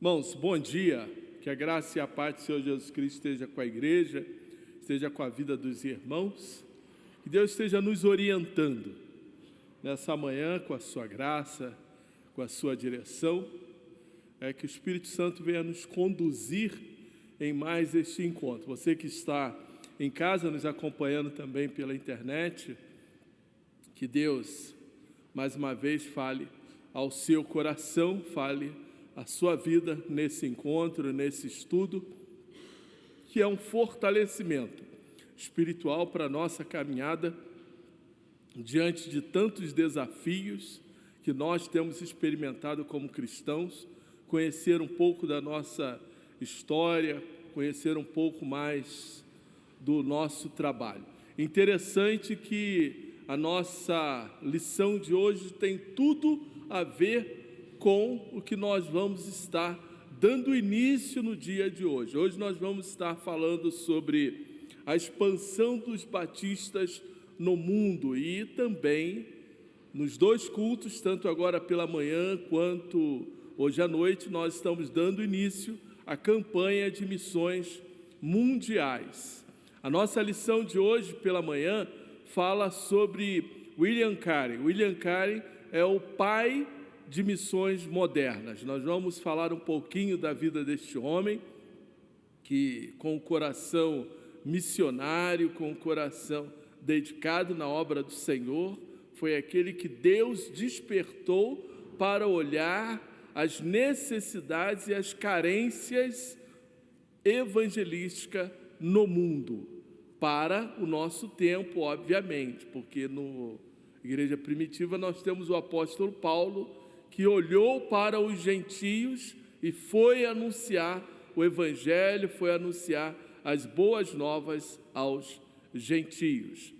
Irmãos, bom dia, que a graça e a paz do Senhor Jesus Cristo esteja com a igreja, esteja com a vida dos irmãos, que Deus esteja nos orientando nessa manhã com a sua graça, com a sua direção, que o Espírito Santo venha nos conduzir em mais este encontro. Você que está em casa nos acompanhando também pela internet, que Deus mais uma vez fale ao seu coração, fale a sua vida nesse encontro, nesse estudo, que é um fortalecimento espiritual para a nossa caminhada diante de tantos desafios que nós temos experimentado como cristãos, conhecer um pouco da nossa história, conhecer um pouco mais do nosso trabalho. Interessante que a nossa lição de hoje tem tudo a ver com o que nós vamos estar dando início no dia de hoje. Hoje nós vamos estar falando sobre a expansão dos batistas no mundo e também nos dois cultos, tanto agora pela manhã quanto hoje à noite, nós estamos dando início à campanha de missões mundiais. A nossa lição de hoje pela manhã fala sobre William Carey. William Carey é o pai de missões modernas. Nós vamos falar um pouquinho da vida deste homem, que com o coração missionário, com o coração dedicado na obra do Senhor, foi aquele que Deus despertou para olhar as necessidades e as carências evangelísticas no mundo, para o nosso tempo, obviamente, porque na igreja primitiva nós temos o apóstolo Paulo, que olhou para os gentios e foi anunciar o evangelho, foi anunciar as boas novas aos gentios.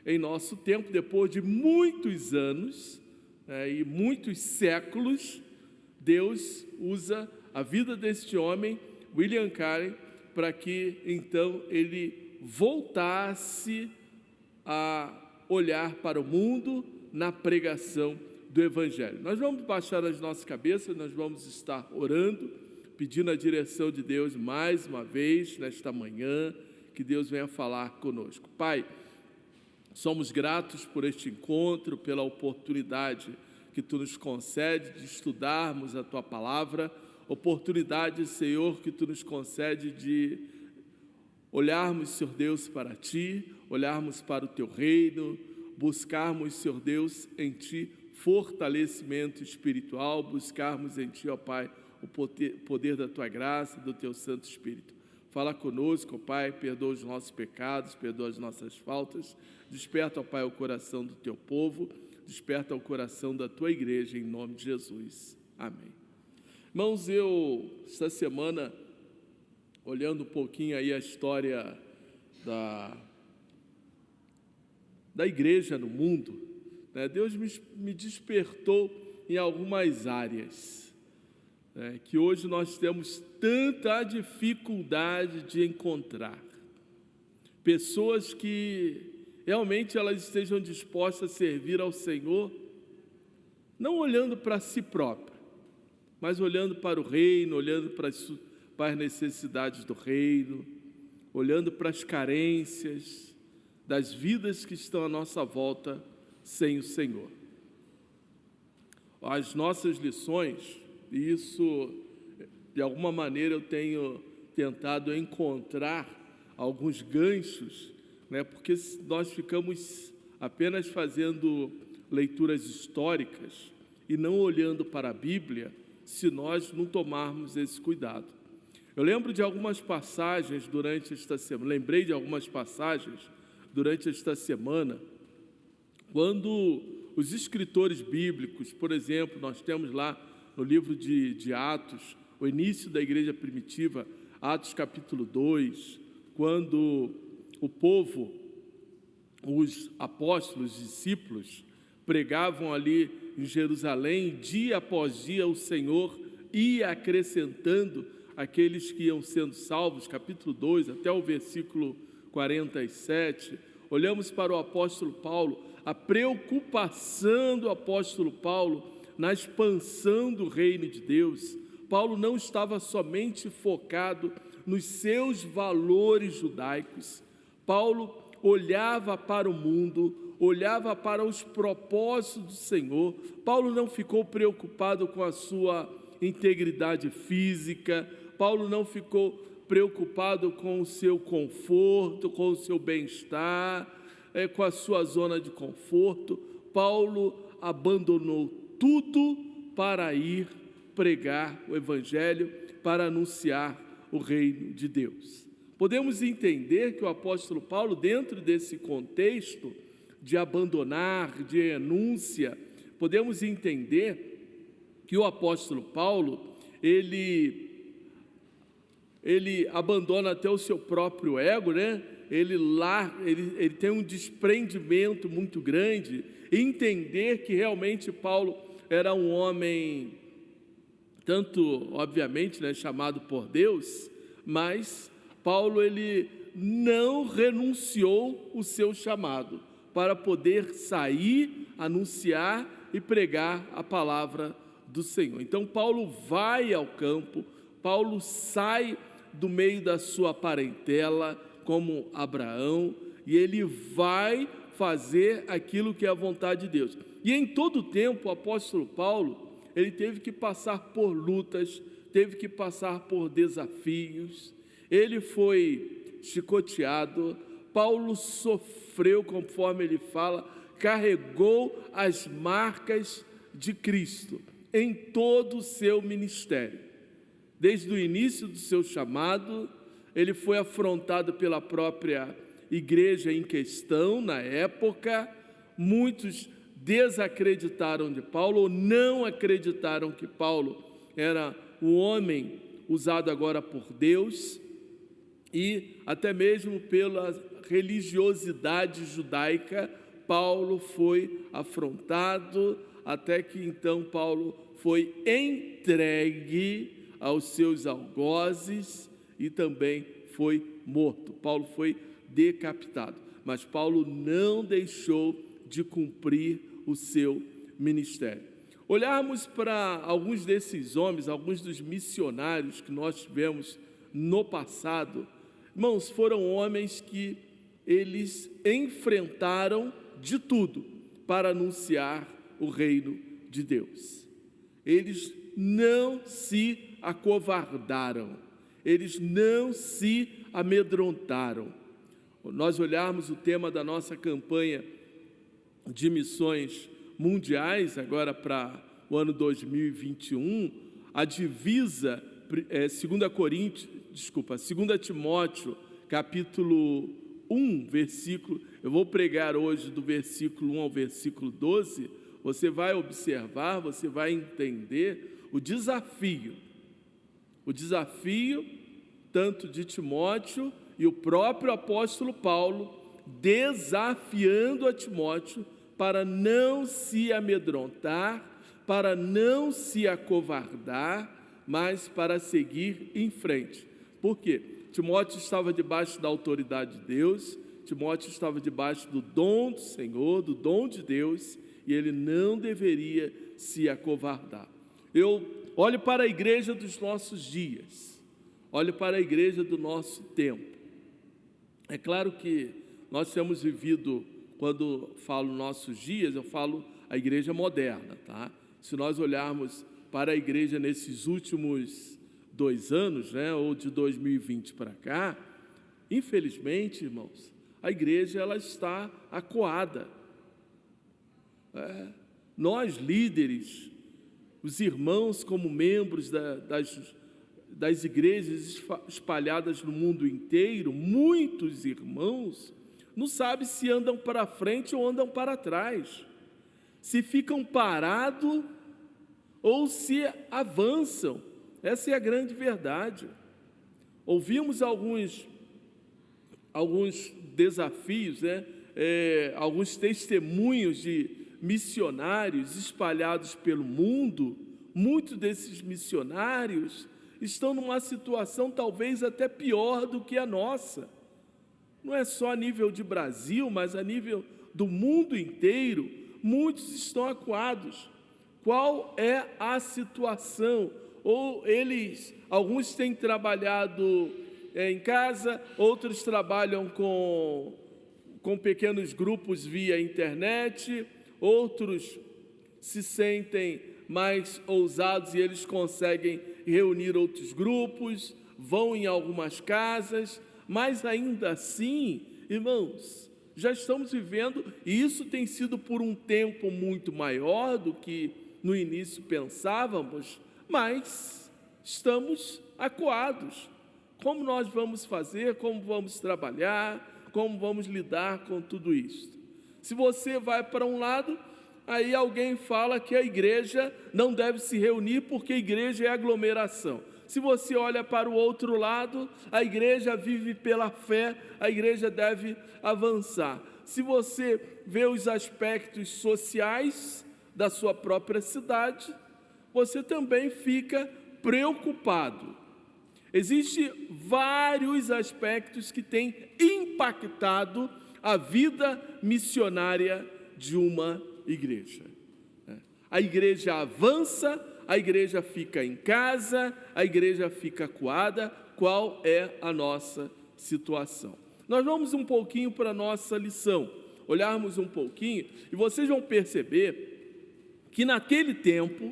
Em nosso tempo, depois de muitos anos e muitos séculos, Deus usa a vida deste homem, William Carey, para que então ele voltasse a olhar para o mundo na pregação do Evangelho. Nós vamos baixar as nossas cabeças, nós vamos estar orando, pedindo a direção de Deus mais uma vez nesta manhã, que Deus venha falar conosco. Pai, somos gratos por este encontro, pela oportunidade que Tu nos concede de estudarmos a Tua Palavra, oportunidade, Senhor, que Tu nos concede de olharmos, Senhor Deus, para Ti, olharmos para o Teu reino, buscarmos, Senhor Deus, em Ti fortalecimento espiritual, buscarmos em Ti, ó Pai, o poder da Tua graça, do Teu Santo Espírito. Fala conosco, ó Pai, perdoa os nossos pecados, perdoa as nossas faltas, desperta, ó Pai, o coração do Teu povo, desperta o coração da Tua igreja, em nome de Jesus. Amém. Irmãos, esta semana, olhando um pouquinho aí a história da igreja no mundo, Deus me despertou em algumas áreas, que hoje nós temos tanta dificuldade de encontrar. Pessoas que realmente elas estejam dispostas a servir ao Senhor, não olhando para si própria, mas olhando para o reino, olhando para as necessidades do reino, olhando para as carências das vidas que estão à nossa volta sem o Senhor. As nossas lições, e isso de alguma maneira eu tenho tentado encontrar alguns ganchos, porque nós ficamos apenas fazendo leituras históricas e não olhando para a Bíblia, se nós não tomarmos esse cuidado. Eu lembro de algumas passagens durante esta semana, lembrei de algumas passagens durante esta semana, quando os escritores bíblicos, por exemplo, nós temos lá no livro de Atos, o início da igreja primitiva, Atos capítulo 2, quando o povo, os apóstolos, os discípulos, pregavam ali em Jerusalém, dia após dia o Senhor ia acrescentando aqueles que iam sendo salvos, capítulo 2, até o versículo 47, olhamos para o apóstolo Paulo, a preocupação do apóstolo Paulo na expansão do reino de Deus. Paulo não estava somente focado nos seus valores judaicos. Paulo olhava para o mundo, olhava para os propósitos do Senhor. Paulo não ficou preocupado com a sua integridade física. Paulo não ficou preocupado com o seu conforto, com o seu bem-estar, com a sua zona de conforto. Paulo abandonou tudo para ir pregar o Evangelho, para anunciar o reino de Deus. Podemos entender que o apóstolo Paulo, dentro desse contexto de abandonar, de renúncia, podemos entender que o apóstolo Paulo, ele abandona até o seu próprio ego, né? Ele tem um desprendimento muito grande, entender que realmente Paulo era um homem, tanto, obviamente, né, chamado por Deus, mas Paulo, ele não renunciou o seu chamado para poder sair, anunciar e pregar a palavra do Senhor. Então, Paulo vai ao campo, Paulo sai do meio da sua parentela, como Abraão, e ele vai fazer aquilo que é a vontade de Deus. E em todo o tempo, o apóstolo Paulo, ele teve que passar por lutas, teve que passar por desafios, ele foi chicoteado, Paulo sofreu, conforme ele fala, carregou as marcas de Cristo em todo o seu ministério. Desde o início do seu chamado, ele foi afrontado pela própria igreja em questão, na época. Muitos desacreditaram de Paulo, ou não acreditaram que Paulo era um homem usado agora por Deus, e até mesmo pela religiosidade judaica, Paulo foi afrontado, até que então Paulo foi entregue aos seus algozes e também foi morto. Paulo foi decapitado, mas Paulo não deixou de cumprir o seu ministério. Olharmos para alguns desses homens, alguns dos missionários que nós tivemos no passado, irmãos, foram homens que eles enfrentaram de tudo para anunciar o reino de Deus. Eles não se acovardaram, eles não se amedrontaram. Nós olharmos o tema da nossa campanha de missões mundiais, agora para o ano 2021, a divisa, 2 Timóteo, capítulo 1, versículo, eu vou pregar hoje do versículo 1 ao versículo 12, você vai observar, você vai entender o desafio tanto de Timóteo e o próprio apóstolo Paulo desafiando a Timóteo para não se amedrontar, para não se acovardar, mas para seguir em frente. Por quê? Timóteo estava debaixo da autoridade de Deus, Timóteo estava debaixo do dom do Senhor, do dom de Deus, e ele não deveria se acovardar. Eu olho para a igreja dos nossos dias, olho para a igreja do nosso tempo. É claro que nós temos vivido, quando falo nossos dias, eu falo a igreja moderna, tá? Se nós olharmos para a igreja nesses últimos 2 anos, né, ou de 2020 para cá, infelizmente, irmãos, a igreja ela está acuada. Nós, líderes, os irmãos como membros das igrejas espalhadas no mundo inteiro, muitos irmãos não sabem se andam para frente ou andam para trás, se ficam parados ou se avançam. Essa é a grande verdade. Ouvimos alguns desafios, né? Alguns testemunhos de missionários espalhados pelo mundo. Muitos desses missionários estão numa situação talvez até pior do que a nossa. Não é só a nível de Brasil, mas a nível do mundo inteiro, muitos estão acuados. Qual é a situação? ou alguns têm trabalhado em casa, outros trabalham com pequenos grupos via internet, outros se sentem mais ousados e eles conseguem reunir outros grupos, vão em algumas casas, mas ainda assim, irmãos, já estamos vivendo, e isso tem sido por um tempo muito maior do que no início pensávamos, mas estamos acuados. Como nós vamos fazer, como vamos trabalhar, como vamos lidar com tudo isso? Se você vai para um lado, aí alguém fala que a igreja não deve se reunir porque a igreja é aglomeração. Se você olha para o outro lado, a igreja vive pela fé, a igreja deve avançar. Se você vê os aspectos sociais da sua própria cidade, você também fica preocupado. Existem vários aspectos que têm impactado a vida missionária de uma igreja. A igreja avança, a igreja fica em casa, a igreja fica acuada. Qual é a nossa situação? Nós vamos um pouquinho para a nossa lição, olharmos um pouquinho, e vocês vão perceber que naquele tempo,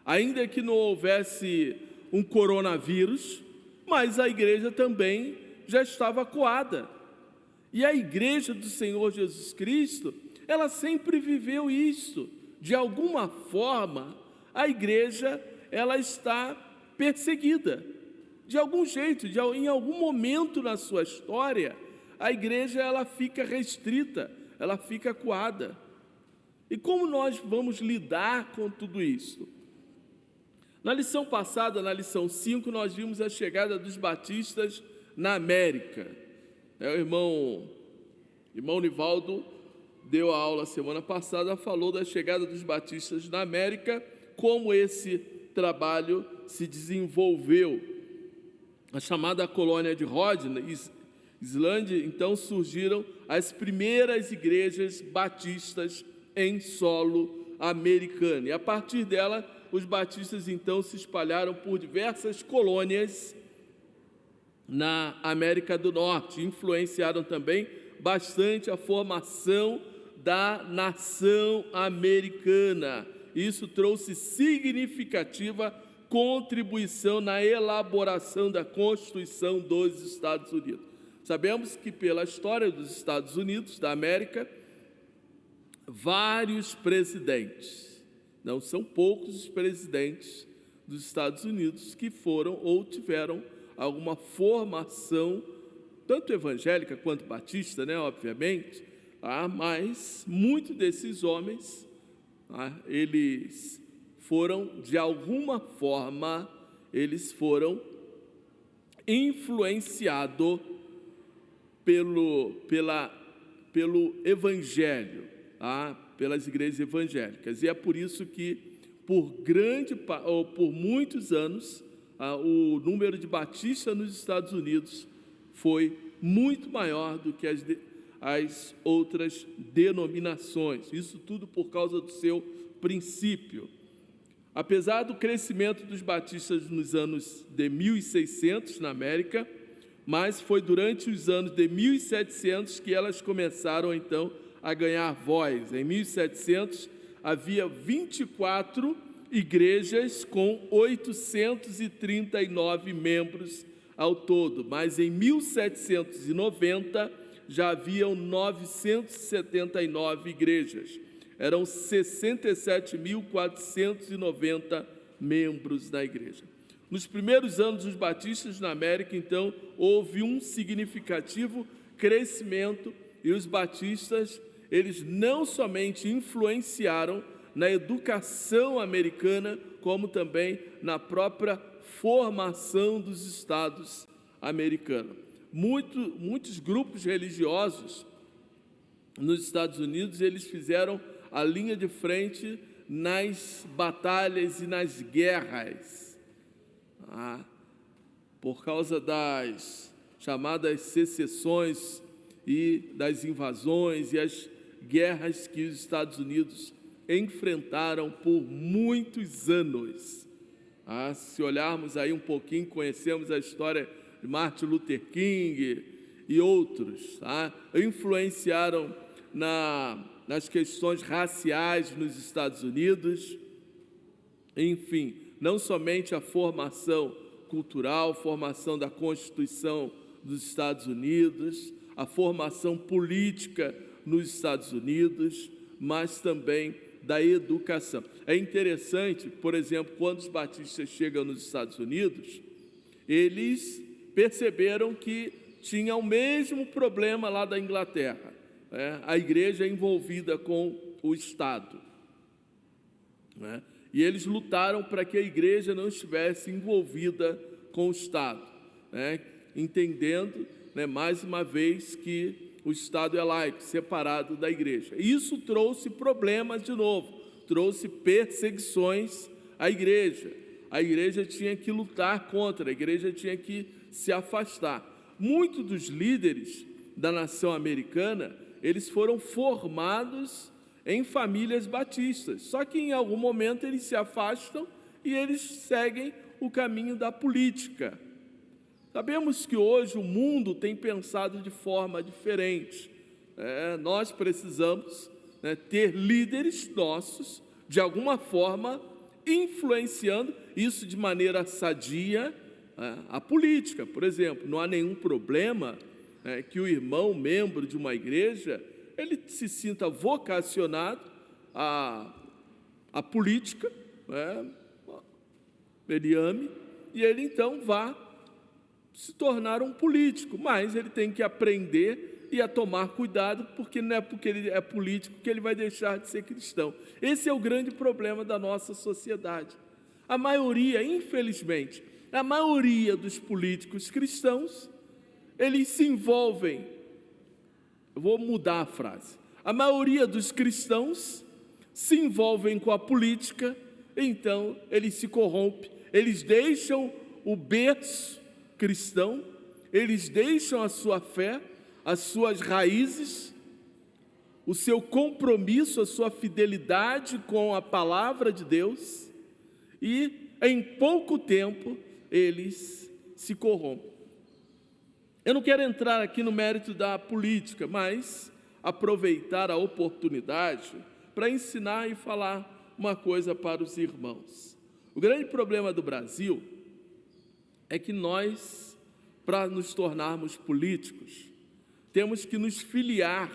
ainda que não houvesse um coronavírus, mas a igreja também já estava acuada. E a igreja do Senhor Jesus Cristo, ela sempre viveu isso. De alguma forma, a igreja, ela está perseguida. De algum jeito, em algum momento na sua história, a igreja ela fica restrita, ela fica acuada. E como nós vamos lidar com tudo isso? Na lição passada, na lição 5, nós vimos a chegada dos batistas na América. O irmão Nivaldo deu a aula semana passada, falou da chegada dos batistas na América, como esse trabalho se desenvolveu. A chamada colônia de Rhodes, Islândia, então surgiram as primeiras igrejas batistas em solo americano. E a partir dela, os batistas então se espalharam por diversas colônias na América do Norte, influenciaram também bastante a formação da nação americana. Isso trouxe significativa contribuição na elaboração da Constituição dos Estados Unidos. Sabemos que pela história dos Estados Unidos, da América, vários presidentes, não são poucos os presidentes dos Estados Unidos que foram ou tiveram alguma formação, tanto evangélica quanto batista, obviamente, mas muitos desses homens, eles foram, de alguma forma, eles foram influenciados pelo evangelho, pelas igrejas evangélicas. E é por isso que, por muitos anos, o número de batistas nos Estados Unidos foi muito maior do que as outras denominações. Isso tudo por causa do seu princípio. Apesar do crescimento dos batistas nos anos de 1600 na América, mas foi durante os anos de 1700 que elas começaram então a ganhar voz. Em 1700 havia 24 igrejas com 839 membros ao todo, mas em 1790 já haviam 979 igrejas. Eram 67.490 membros da igreja. Nos primeiros anos dos batistas na América, então, houve um significativo crescimento e os batistas, eles não somente influenciaram na educação americana, como também na própria formação dos estados americanos. Muitos grupos religiosos nos Estados Unidos, eles fizeram a linha de frente nas batalhas e nas guerras, por causa das chamadas secessões e das invasões e as guerras que os Estados Unidos enfrentaram por muitos anos. Se olharmos aí um pouquinho, conhecemos a história de Martin Luther King e outros, influenciaram nas questões raciais nos Estados Unidos. Enfim, não somente a formação cultural, formação da Constituição dos Estados Unidos, a formação política nos Estados Unidos, mas também da educação. É interessante, por exemplo, quando os batistas chegam nos Estados Unidos, eles perceberam que tinha o mesmo problema lá da Inglaterra, a igreja envolvida com o Estado, e eles lutaram para que a igreja não estivesse envolvida com o Estado, entendendo, mais uma vez, que o Estado é laico, separado da igreja. Isso trouxe problemas de novo, trouxe perseguições à igreja. A igreja tinha que lutar contra, a igreja tinha que se afastar. Muitos dos líderes da nação americana, eles foram formados em famílias batistas, só que em algum momento eles se afastam e eles seguem o caminho da política. Sabemos que hoje o mundo tem pensado de forma diferente. Nós precisamos ter líderes nossos, de alguma forma, influenciando isso de maneira sadia, a política. Por exemplo, não há nenhum problema que o irmão, membro de uma igreja, ele se sinta vocacionado à política, ele ame, e ele então vá se tornar um político, mas ele tem que aprender e a tomar cuidado, porque não é porque ele é político que ele vai deixar de ser cristão. Esse é o grande problema da nossa sociedade. A maioria, infelizmente, a maioria dos políticos cristãos, eles se envolvem, eu vou mudar a frase, a maioria dos cristãos se envolvem com a política, então eles se corrompem, eles deixam o berço cristão, eles deixam a sua fé, as suas raízes, o seu compromisso, a sua fidelidade com a palavra de Deus, e em pouco tempo eles se corrompem. Eu não quero entrar aqui no mérito da política, mas aproveitar a oportunidade para ensinar e falar uma coisa para os irmãos. O grande problema do Brasil é que nós, para nos tornarmos políticos, temos que nos filiar,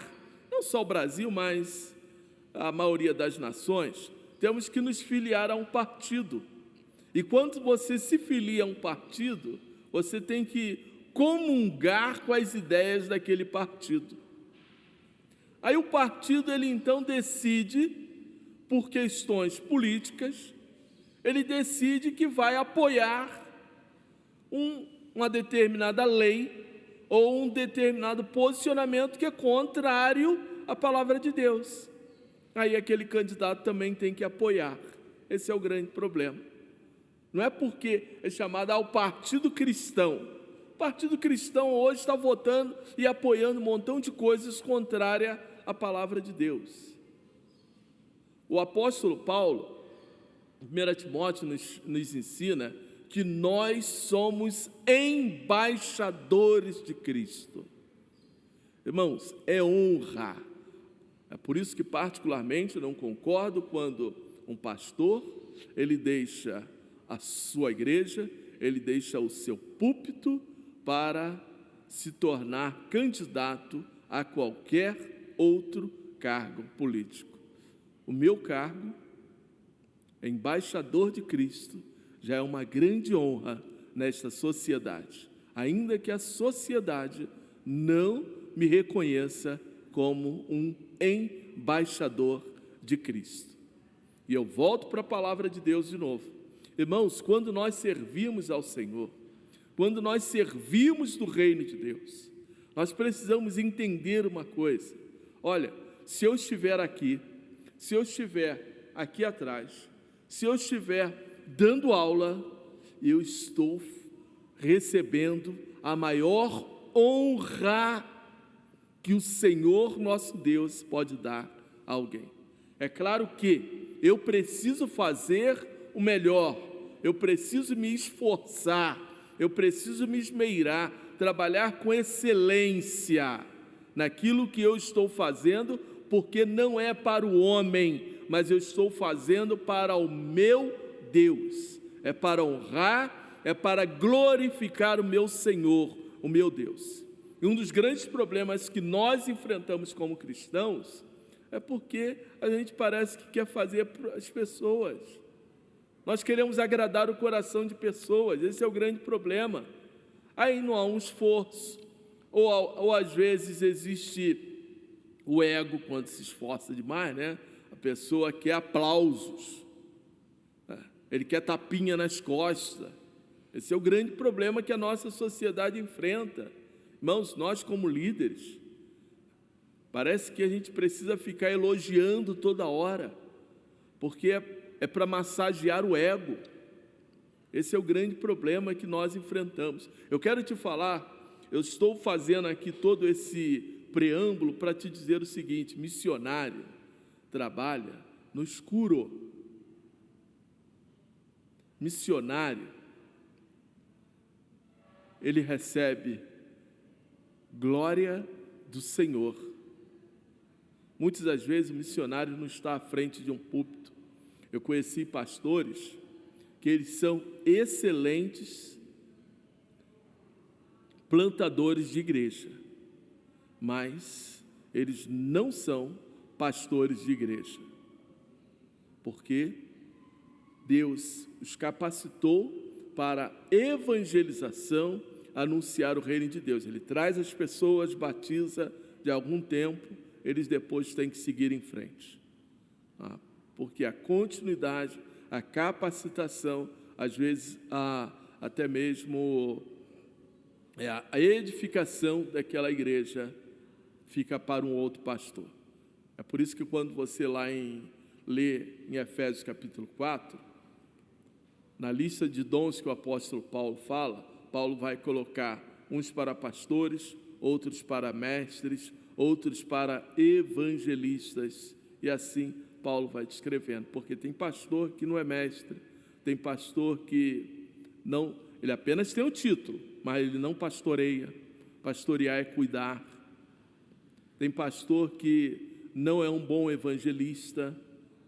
não só o Brasil, mas a maioria das nações, temos que nos filiar a um partido. E quando você se filia a um partido, você tem que comungar com as ideias daquele partido. Aí o partido, ele então decide, por questões políticas, ele decide que vai apoiar uma determinada lei ou um determinado posicionamento que é contrário à palavra de Deus. Aí aquele candidato também tem que apoiar. Esse é o grande problema. Não é porque é chamado ao Partido Cristão. O Partido Cristão hoje está votando e apoiando um montão de coisas contrárias à palavra de Deus. O apóstolo Paulo, 1 Timóteo, nos ensina que nós somos embaixadores de Cristo. Irmãos, é honra. É por isso que particularmente eu não concordo quando um pastor, ele deixa a sua igreja, ele deixa o seu púlpito para se tornar candidato a qualquer outro cargo político. O meu cargo, embaixador de Cristo, já é uma grande honra nesta sociedade, ainda que a sociedade não me reconheça como um embaixador de Cristo. E eu volto para a palavra de Deus de novo. Irmãos, quando nós servimos ao Senhor, quando nós servimos do reino de Deus, nós precisamos entender uma coisa. Olha, se eu estiver aqui, se eu estiver aqui atrás, se eu estiver dando aula, eu estou recebendo a maior honra que o Senhor nosso Deus pode dar a alguém. É claro que eu preciso fazer o melhor, eu preciso me esforçar, eu preciso me esmeirar, trabalhar com excelência naquilo que eu estou fazendo, porque não é para o homem, mas eu estou fazendo para o meu Deus. É para honrar, é para glorificar o meu Senhor, o meu Deus. E um dos grandes problemas que nós enfrentamos como cristãos é porque a gente parece que quer fazer para as pessoas. Nós queremos agradar o coração de pessoas, esse é o grande problema. Aí não há um esforço, ou às vezes existe o ego quando se esforça demais, né? A pessoa quer aplausos, ele quer tapinha nas costas. Esse é o grande problema que a nossa sociedade enfrenta. Irmãos, nós como líderes, parece que a gente precisa ficar elogiando toda hora, porque é para massagear o ego. Esse é o grande problema que nós enfrentamos. Eu quero te falar, eu estou fazendo aqui todo esse preâmbulo para te dizer o seguinte: missionário trabalha no escuro. Missionário, ele recebe glória do Senhor. Muitas das vezes o missionário não está à frente de um púlpito. Eu conheci pastores que eles são excelentes plantadores de igreja, mas eles não são pastores de igreja, porque Deus os capacitou para evangelização, anunciar o reino de Deus. Ele traz as pessoas, batiza de algum tempo, eles depois têm que seguir em frente. Porque a continuidade, a capacitação, às vezes até mesmo a edificação daquela igreja fica para um outro pastor. É por isso que quando você lê em Efésios capítulo 4, na lista de dons que o apóstolo Paulo fala, Paulo vai colocar uns para pastores, outros para mestres, outros para evangelistas, e assim Paulo vai descrevendo, porque tem pastor que não é mestre, tem pastor que não, ele apenas tem o título, mas ele não pastoreia. Pastorear é cuidar. Tem pastor que não é um bom evangelista,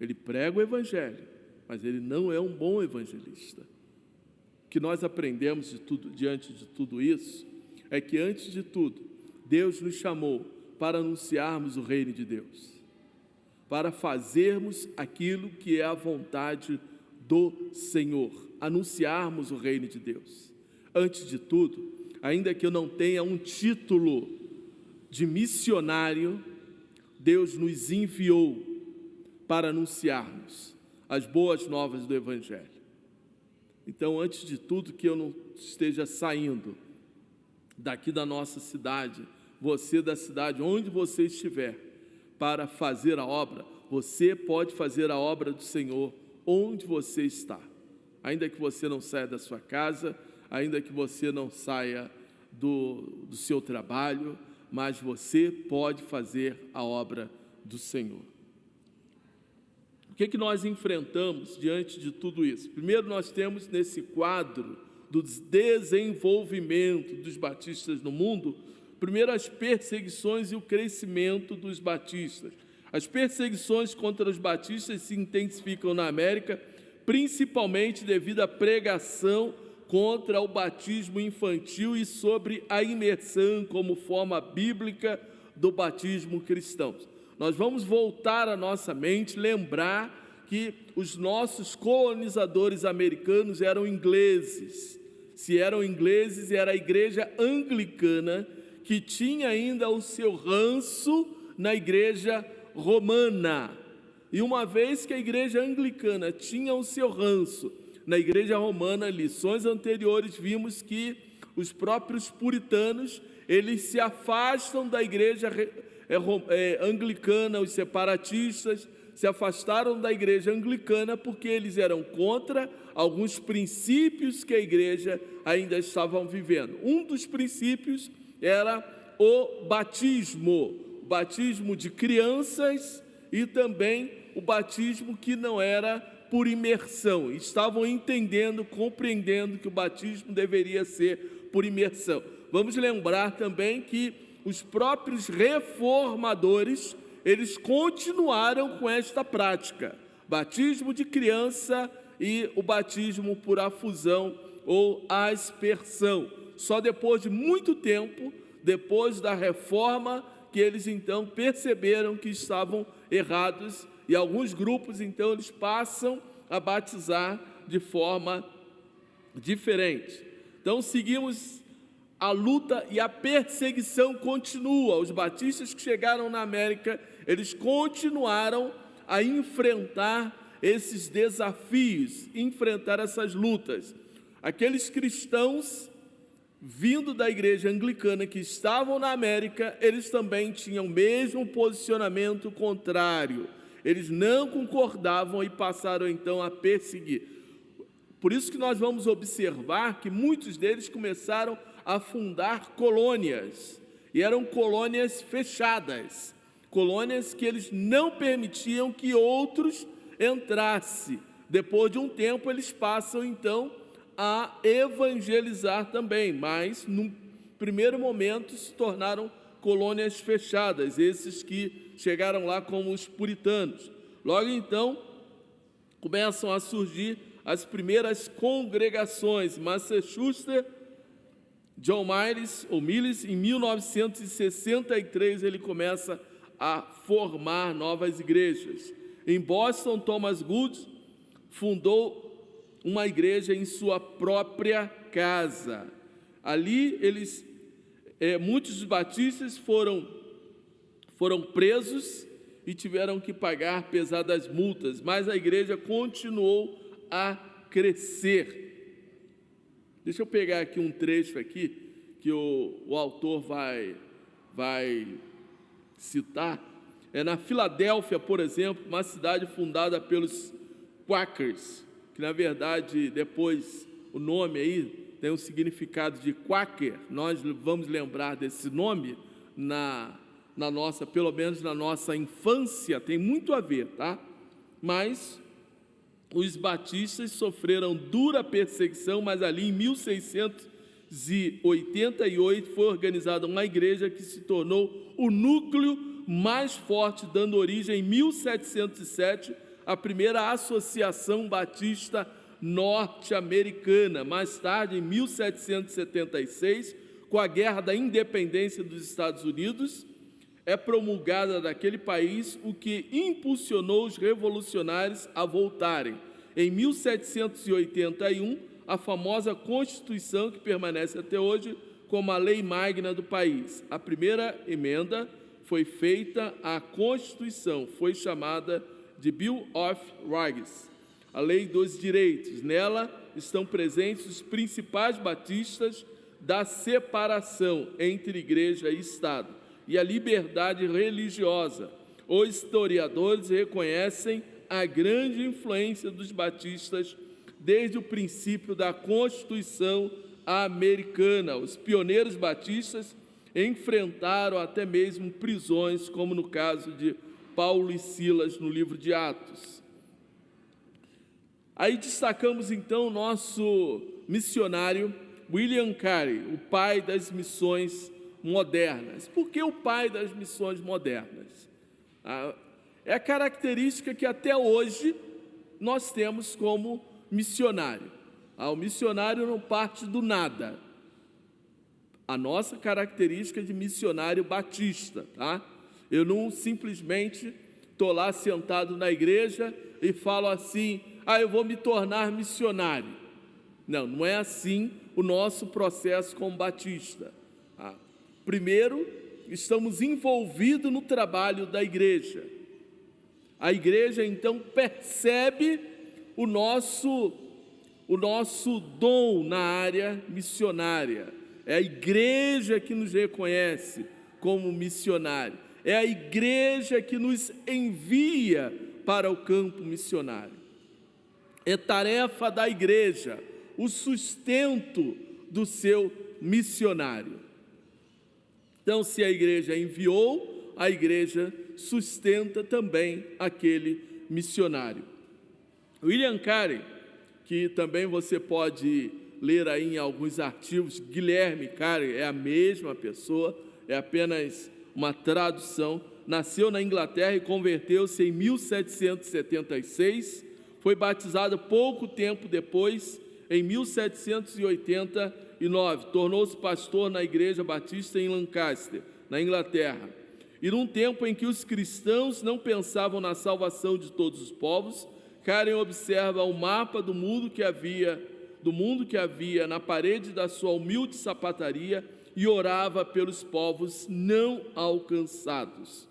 ele prega o evangelho, mas ele não é um bom evangelista. O que nós aprendemos diante de tudo isso é que, antes de tudo, Deus nos chamou para anunciarmos o reino de Deus, para fazermos aquilo que é a vontade do Senhor, anunciarmos o reino de Deus. Antes de tudo, ainda que eu não tenha um título de missionário, Deus nos enviou para anunciarmos as boas novas do Evangelho. Então, antes de tudo, que eu não esteja saindo daqui da nossa cidade, você da cidade onde você estiver, para fazer a obra, você pode fazer a obra do Senhor onde você está. Ainda que você não saia da sua casa, ainda que você não saia do seu trabalho, mas você pode fazer a obra do Senhor. O que nós enfrentamos diante de tudo isso? Primeiro, nós temos nesse quadro do desenvolvimento dos batistas no mundo, primeiro as perseguições e o crescimento dos batistas. As perseguições contra os batistas se intensificam na América, principalmente devido à pregação contra o batismo infantil e sobre a imersão como forma bíblica do batismo cristão. Nós vamos voltar à nossa mente, lembrar que os nossos colonizadores americanos eram ingleses. Se eram ingleses, era a igreja anglicana que tinha ainda o seu ranço na igreja romana. E uma vez que a igreja anglicana tinha o seu ranço na igreja romana, lições anteriores vimos que os próprios puritanos, eles se afastam da igreja anglicana, os separatistas se afastaram da igreja anglicana porque eles eram contra alguns princípios que a igreja ainda estava vivendo. Um dos princípios era o batismo de crianças e também o batismo que não era por imersão. Estavam entendendo, compreendendo que o batismo deveria ser por imersão. Vamos lembrar também que os próprios reformadores, eles continuaram com esta prática. Batismo de criança e o batismo por afusão ou aspersão. Só depois de muito tempo, depois da reforma, que eles então perceberam que estavam errados, e alguns grupos então eles passam a batizar de forma diferente. Então seguimos a luta e a perseguição continua. Os batistas que chegaram na América, eles continuaram a enfrentar esses desafios, enfrentar essas lutas. Aqueles cristãos vindo da igreja anglicana que estavam na América, eles também tinham o mesmo posicionamento contrário. Eles não concordavam e passaram então a perseguir. Por isso que nós vamos observar que muitos deles começaram a fundar colônias, e eram colônias fechadas, colônias que eles não permitiam que outros entrassem. Depois de um tempo eles passam então a evangelizar também, mas no primeiro momento se tornaram colônias fechadas, esses que chegaram lá como os puritanos. Logo então começam a surgir as primeiras congregações. Massachusetts, John Mills, em 1963 ele começa a formar novas igrejas. Em Boston, Thomas Good fundou uma igreja em sua própria casa. Ali muitos batistas foram presos e tiveram que pagar pesadas multas, mas a igreja continuou a crescer. Deixa eu pegar aqui um trecho aqui, que o autor vai citar. É na Filadélfia, por exemplo, uma cidade fundada pelos Quakers, que na verdade depois o nome aí tem um significado de Quaker. Nós vamos lembrar desse nome na nossa, pelo menos na nossa infância, tem muito a ver, tá? Mas os batistas sofreram dura perseguição, mas ali em 1688 foi organizada uma igreja que se tornou o núcleo mais forte, dando origem em 1707 à primeira Associação Batista Norte-Americana. Mais tarde, em 1776, com a Guerra da Independência dos Estados Unidos, é promulgada naquele país o que impulsionou os revolucionários a voltarem. Em 1781, a famosa Constituição, que permanece até hoje como a lei magna do país. A primeira emenda foi feita à Constituição, foi chamada de Bill of Rights, a Lei dos Direitos. Nela estão presentes os principais batistas da separação entre igreja e Estado e a liberdade religiosa. Os historiadores reconhecem a grande influência dos batistas desde o princípio da Constituição americana. Os pioneiros batistas enfrentaram até mesmo prisões, como no caso de Paulo e Silas no livro de Atos. Aí destacamos então o nosso missionário William Carey, o pai das missões modernas. Por que o pai das missões modernas? É a característica que até hoje nós temos como missionário. O missionário não parte do nada. A nossa característica de missionário batista, tá? Eu não simplesmente estou lá sentado na igreja e falo assim, eu vou me tornar missionário. Não, não é assim o nosso processo como batista. Primeiro, estamos envolvidos no trabalho da igreja. A igreja, então, percebe o nosso dom na área missionária. É a igreja que nos reconhece como missionário. É a igreja que nos envia para o campo missionário. É tarefa da igreja o sustento do seu missionário. Então, se a igreja enviou, a igreja sustenta também aquele missionário. William Carey, que também você pode ler aí em alguns artigos, Guilherme Carey é a mesma pessoa, é apenas uma tradução, nasceu na Inglaterra e converteu-se em 1776, foi batizado pouco tempo depois, em 1789, tornou-se pastor na Igreja Batista em Lancaster, na Inglaterra. E num tempo em que os cristãos não pensavam na salvação de todos os povos, Carey observa o mapa do mundo que havia na parede da sua humilde sapataria e orava pelos povos não alcançados.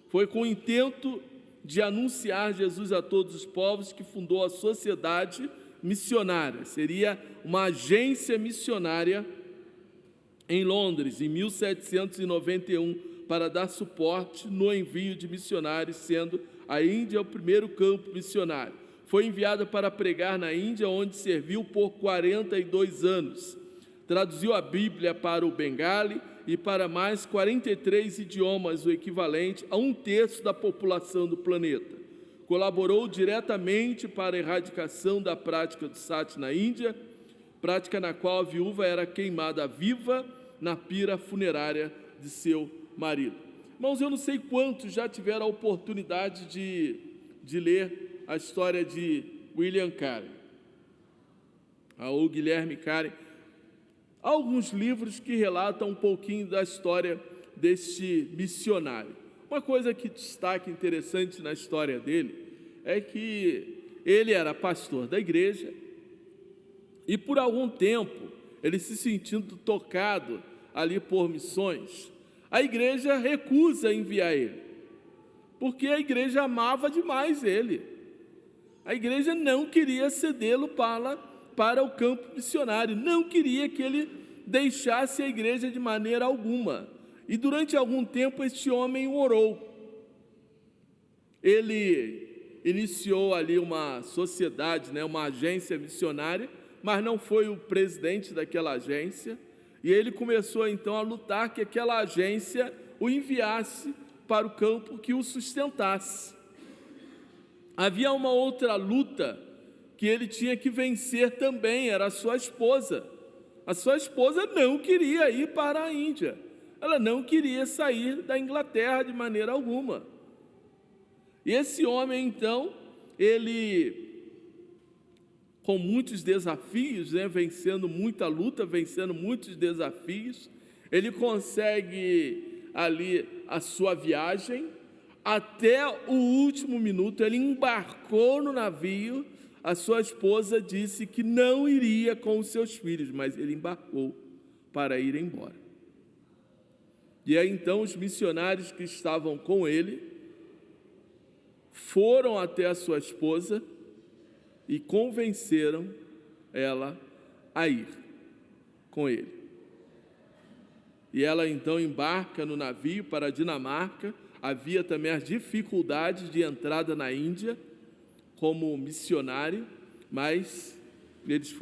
Foi com o intento de anunciar Jesus a todos os povos que fundou a Sociedade Missionária. Seria uma agência missionária em Londres, em 1791, para dar suporte no envio de missionários, sendo a Índia o primeiro campo missionário. Foi enviado para pregar na Índia, onde serviu por 42 anos. Traduziu a Bíblia para o Bengali e para mais 43 idiomas, o equivalente a 1/3 da população do planeta. Colaborou diretamente para a erradicação da prática do sati na Índia, prática na qual a viúva era queimada viva na pira funerária de seu marido. Irmãos, eu não sei quantos já tiveram a oportunidade de ler a história de William Carey, ou Guilherme Carey. Há alguns livros que relatam um pouquinho da história deste missionário. Uma coisa que destaca interessante na história dele é que ele era pastor da igreja e por algum tempo, ele se sentindo tocado ali por missões, a igreja recusa enviar ele, porque a igreja amava demais ele. A igreja não queria cedê-lo para o campo missionário, não queria que ele deixasse a igreja de maneira alguma. E durante algum tempo este homem orou. Ele iniciou ali uma sociedade, uma agência missionária, mas não foi o presidente daquela agência. E ele começou então a lutar que aquela agência o enviasse para o campo que o sustentasse. Havia uma outra luta que ele tinha que vencer também, era a sua esposa. A sua esposa não queria ir para a Índia. Ela não queria sair da Inglaterra de maneira alguma. E esse homem, então, ele, com muitos desafios, vencendo muita luta, vencendo muitos desafios, ele consegue ali a sua viagem. Até o último minuto, ele embarcou no navio. A sua esposa disse que não iria com os seus filhos, mas ele embarcou para ir embora. E aí então os missionários que estavam com ele foram até a sua esposa e convenceram ela a ir com ele. E ela então embarca no navio para a Dinamarca. Havia também as dificuldades de entrada na Índia como missionário, mas eles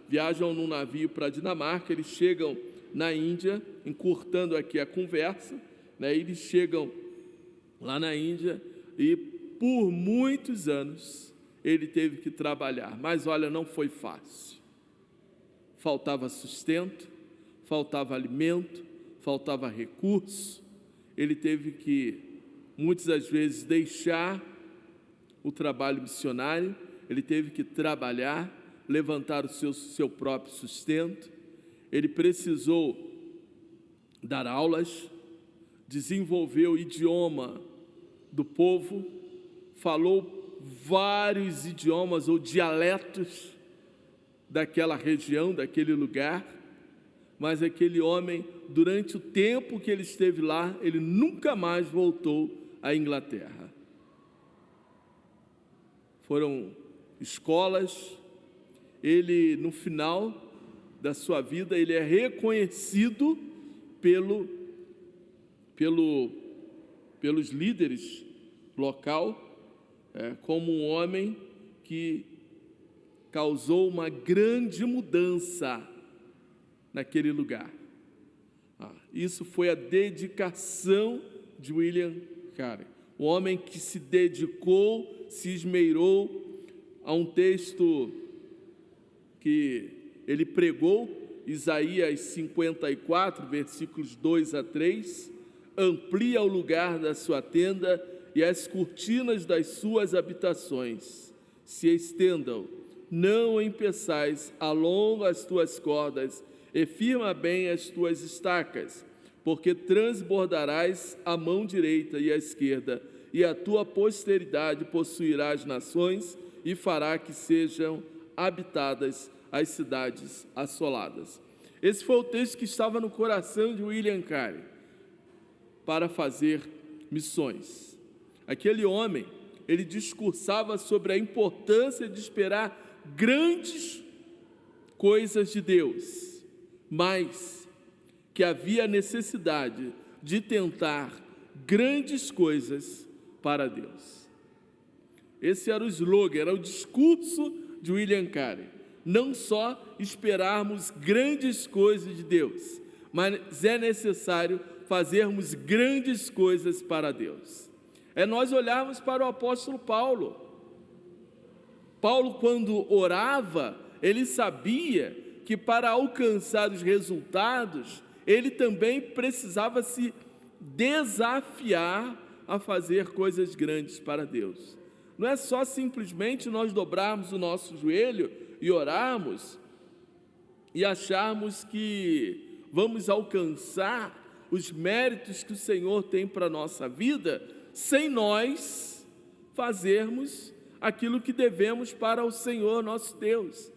viajam num navio para a Dinamarca, eles chegam na Índia, encurtando aqui a conversa, eles chegam lá na Índia e por muitos anos ele teve que trabalhar, mas olha, não foi fácil. Faltava sustento, faltava alimento, faltava recurso, ele teve que, muitas das vezes, deixar o trabalho missionário, ele teve que trabalhar, levantar o seu próprio sustento, ele precisou dar aulas, desenvolver o idioma do povo, falou vários idiomas ou dialetos daquela região, daquele lugar, mas aquele homem, durante o tempo que ele esteve lá, ele nunca mais voltou à Inglaterra. Foram escolas, ele, no final da sua vida, ele é reconhecido pelos líderes local como um homem que causou uma grande mudança naquele lugar. Isso foi a dedicação de William Carey, um homem que se dedicou, se esmerou a um texto que ele pregou, Isaías 54, versículos 2 a 3, amplia o lugar da sua tenda e as cortinas das suas habitações se estendam. Não empeçais, alonga as tuas cordas e firma bem as tuas estacas, porque transbordarás a mão direita e a esquerda, e a tua posteridade possuirá as nações e fará que sejam habitadas as cidades assoladas. Esse foi o texto que estava no coração de William Carey para fazer missões. Aquele homem, ele discursava sobre a importância de esperar grandes coisas de Deus, mas que havia necessidade de tentar grandes coisas para Deus. Esse era o slogan, era o discurso de William Carey. Não só esperarmos grandes coisas de Deus, mas é necessário fazermos grandes coisas para Deus. É nós olharmos para o apóstolo Paulo. Paulo, quando orava, ele sabia que para alcançar os resultados, ele também precisava se desafiar a fazer coisas grandes para Deus. Não é só simplesmente nós dobrarmos o nosso joelho e orarmos e acharmos que vamos alcançar os méritos que o Senhor tem para a nossa vida, sem nós fazermos aquilo que devemos para o Senhor nosso Deus.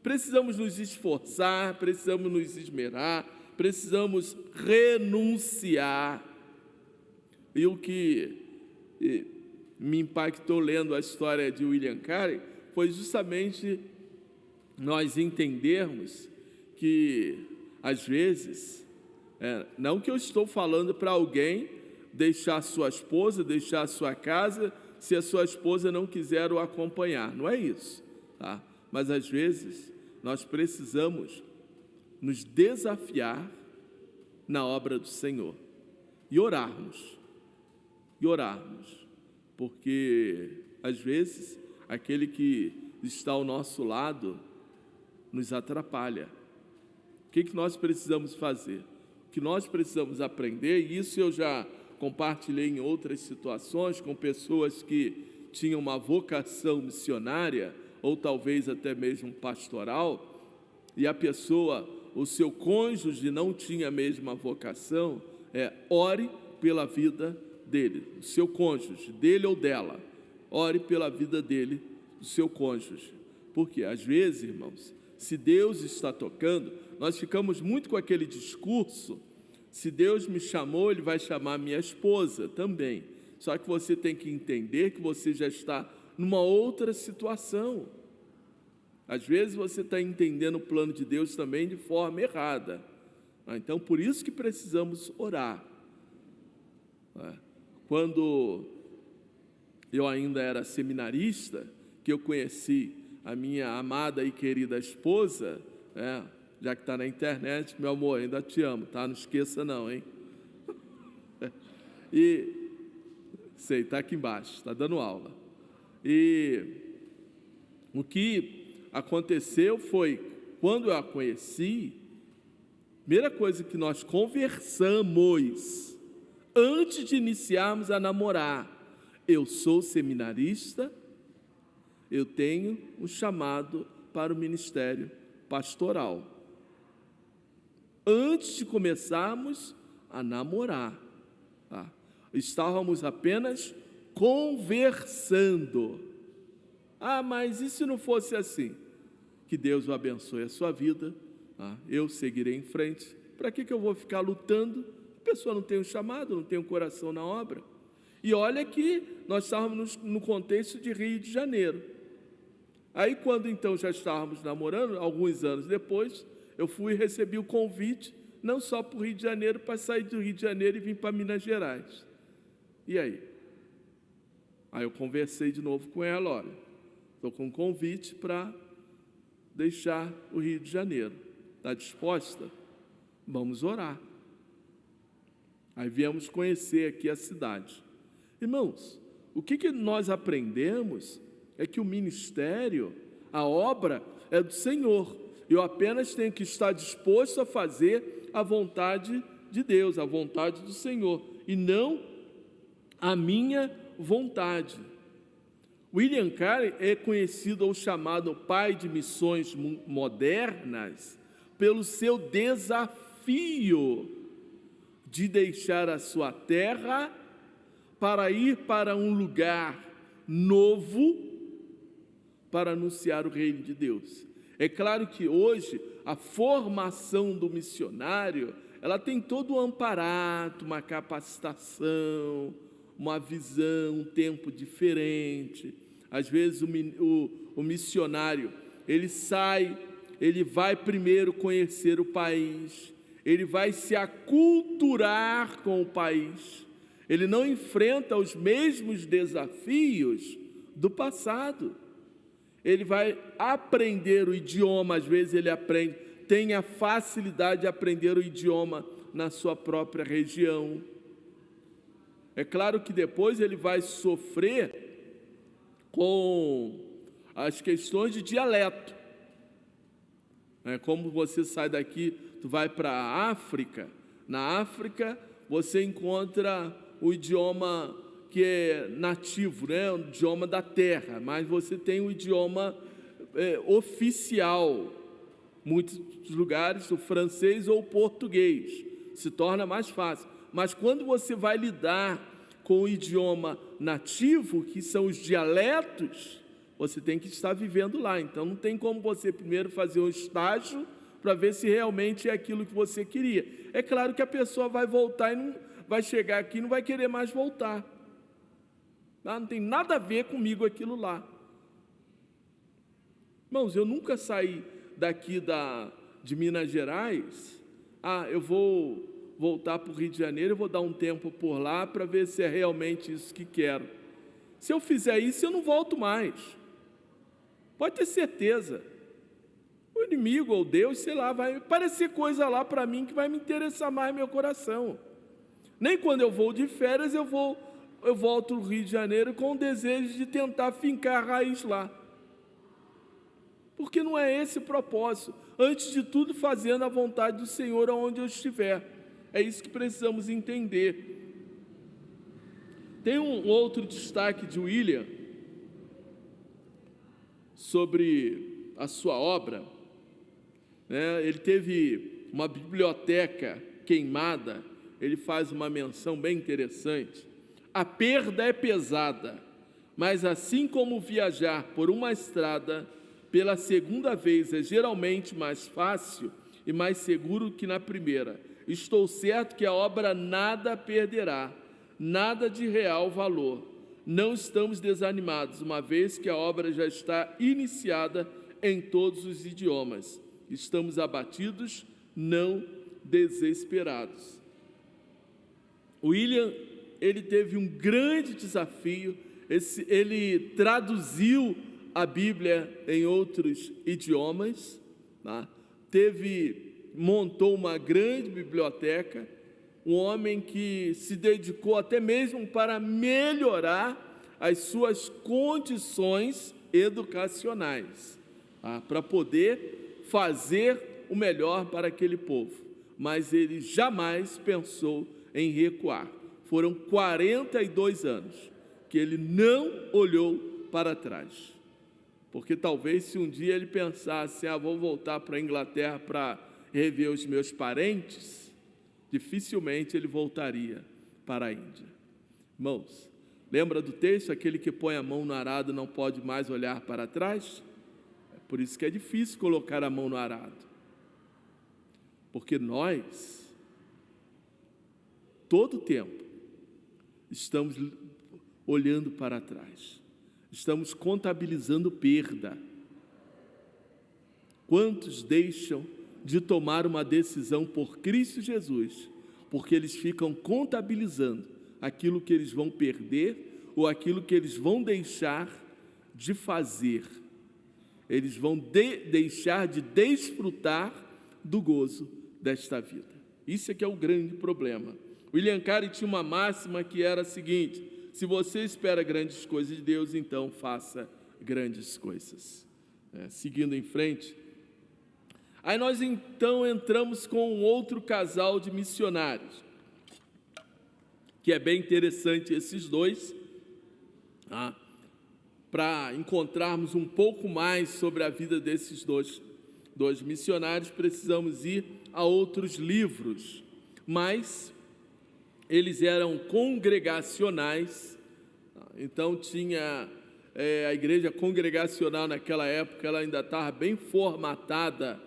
Precisamos nos esforçar, precisamos nos esmerar, precisamos renunciar. E o que me impactou lendo a história de William Carey foi justamente nós entendermos que, às vezes, não que eu estou falando para alguém deixar sua esposa, deixar sua casa, se a sua esposa não quiser o acompanhar, não é isso, tá? Mas, às vezes, nós precisamos nos desafiar na obra do Senhor e orarmos, porque, às vezes, aquele que está ao nosso lado nos atrapalha. O que nós precisamos fazer? O que nós precisamos aprender, e isso eu já compartilhei em outras situações com pessoas que tinham uma vocação missionária, ou talvez até mesmo pastoral, e a pessoa, o seu cônjuge não tinha a mesma vocação, ore pela vida dele, o seu cônjuge, dele ou dela, ore pela vida dele, do seu cônjuge, porque às vezes, irmãos, se Deus está tocando, nós ficamos muito com aquele discurso, se Deus me chamou, Ele vai chamar minha esposa também, só que você tem que entender que você já está numa outra situação. Às vezes você está entendendo o plano de Deus também de forma errada. Então, por isso que precisamos orar. Quando eu ainda era seminarista, que eu conheci a minha amada e querida esposa, já que está na internet, meu amor, ainda te amo, tá? Não esqueça não, hein? E, sei, está aqui embaixo, está dando aula. E o que aconteceu foi, quando eu a conheci, a primeira coisa que nós conversamos, antes de iniciarmos a namorar, eu sou seminarista, eu tenho um chamado para o ministério pastoral. Antes de começarmos a namorar, estávamos apenas conversando. Mas e se não fosse assim? Que Deus o abençoe a sua vida, eu seguirei em frente. Para que eu vou ficar lutando? A pessoa não tem um chamado, não tem um coração na obra. E olha que nós estávamos no contexto de Rio de Janeiro. Aí, quando então já estávamos namorando, alguns anos depois, eu fui e recebi o convite, não só para o Rio de Janeiro, para sair do Rio de Janeiro e vir para Minas Gerais. E aí? Aí eu conversei de novo com ela, olha, estou com um convite para deixar o Rio de Janeiro. Está disposta? Vamos orar. Aí viemos conhecer aqui a cidade. Irmãos, o que nós aprendemos é que o ministério, a obra, é do Senhor. Eu apenas tenho que estar disposto a fazer a vontade de Deus, a vontade do Senhor, e não a minha vontade. William Carey é conhecido ou chamado pai de missões modernas pelo seu desafio de deixar a sua terra para ir para um lugar novo para anunciar o reino de Deus. É claro que hoje a formação do missionário, ela tem todo um aparato, uma capacitação, uma visão, um tempo diferente. Às vezes o missionário, ele sai, ele vai primeiro conhecer o país, ele vai se aculturar com o país, ele não enfrenta os mesmos desafios do passado. Ele vai aprender o idioma, às vezes ele aprende, tem a facilidade de aprender o idioma na sua própria região. É claro que depois ele vai sofrer com as questões de dialeto. Como você sai daqui, tu vai para a África, na África você encontra o idioma que é nativo, o idioma da terra, mas você tem o idioma oficial, muitos lugares, o francês ou o português, se torna mais fácil. Mas quando você vai lidar com o idioma nativo, que são os dialetos, você tem que estar vivendo lá. Então não tem como você primeiro fazer um estágio para ver se realmente é aquilo que você queria. É claro que a pessoa vai voltar e não vai chegar aqui e não vai querer mais voltar. Não tem nada a ver comigo aquilo lá. Irmãos, eu nunca saí daqui de Minas Gerais. Eu vou voltar para o Rio de Janeiro, eu vou dar um tempo por lá para ver se é realmente isso que quero. Se eu fizer isso, eu não volto mais. Pode ter certeza. O inimigo ou Deus, sei lá, vai parecer coisa lá para mim que vai me interessar mais no meu coração. Nem quando eu vou de férias, eu volto ao Rio de Janeiro com o desejo de tentar fincar a raiz lá. Porque não é esse o propósito. Antes de tudo, fazendo a vontade do Senhor aonde eu estiver. É isso que precisamos entender. Tem um outro destaque de William sobre a sua obra. Ele teve uma biblioteca queimada. Ele faz uma menção bem interessante. A perda é pesada, mas assim como viajar por uma estrada pela segunda vez é geralmente mais fácil e mais seguro que na primeira, estou certo que a obra nada perderá, nada de real valor. Não estamos desanimados, uma vez que a obra já está iniciada em todos os idiomas. Estamos abatidos, não desesperados. William, ele teve um grande desafio, ele traduziu a Bíblia em outros idiomas, tá? Montou uma grande biblioteca, um homem que se dedicou até mesmo para melhorar as suas condições educacionais, tá? Para poder fazer o melhor para aquele povo, mas ele jamais pensou em recuar. Foram 42 anos que ele não olhou para trás, porque talvez se um dia ele pensasse, vou voltar para a Inglaterra para rever os meus parentes, dificilmente ele voltaria para a Índia. Irmãos, lembra do texto? Aquele que põe a mão no arado não pode mais olhar para trás? É por isso que é difícil colocar a mão no arado, porque nós, todo o tempo, estamos olhando para trás, estamos contabilizando perda. Quantos deixam de tomar uma decisão por Cristo Jesus, porque eles ficam contabilizando aquilo que eles vão perder ou aquilo que eles vão deixar de fazer. Eles vão deixar de desfrutar do gozo desta vida. Isso é que é o grande problema. William Carey tinha uma máxima que era a seguinte: se você espera grandes coisas de Deus, então faça grandes coisas. Seguindo em frente, aí nós então entramos com um outro casal de missionários, que é bem interessante esses dois, para encontrarmos um pouco mais sobre a vida desses dois missionários, precisamos ir a outros livros, mas eles eram congregacionais. Então tinha a igreja congregacional naquela época, ela ainda estava bem formatada,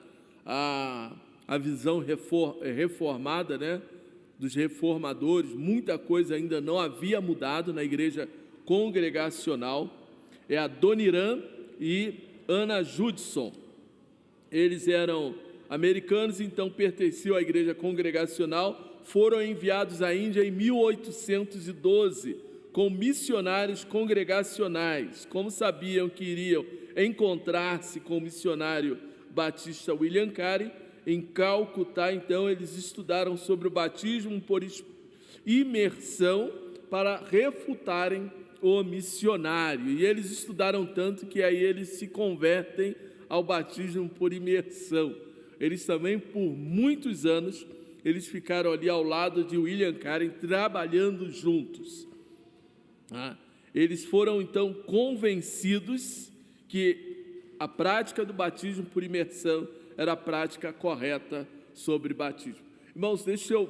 a visão reformada, né, dos reformadores, muita coisa ainda não havia mudado na igreja congregacional. É Adoniram e Anna Judson. Eles eram americanos, então pertenciam à igreja congregacional, foram enviados à Índia em 1812 com missionários congregacionais. Como sabiam que iriam encontrar-se com o missionário batista William Carey, em Calcutá, então eles estudaram sobre o batismo por imersão para refutarem o missionário. E eles estudaram tanto que aí eles se convertem ao batismo por imersão. Eles também, por muitos anos, eles ficaram ali ao lado de William Carey, trabalhando juntos. Eles foram então convencidos que a prática do batismo por imersão era a prática correta sobre batismo. Irmãos, deixa eu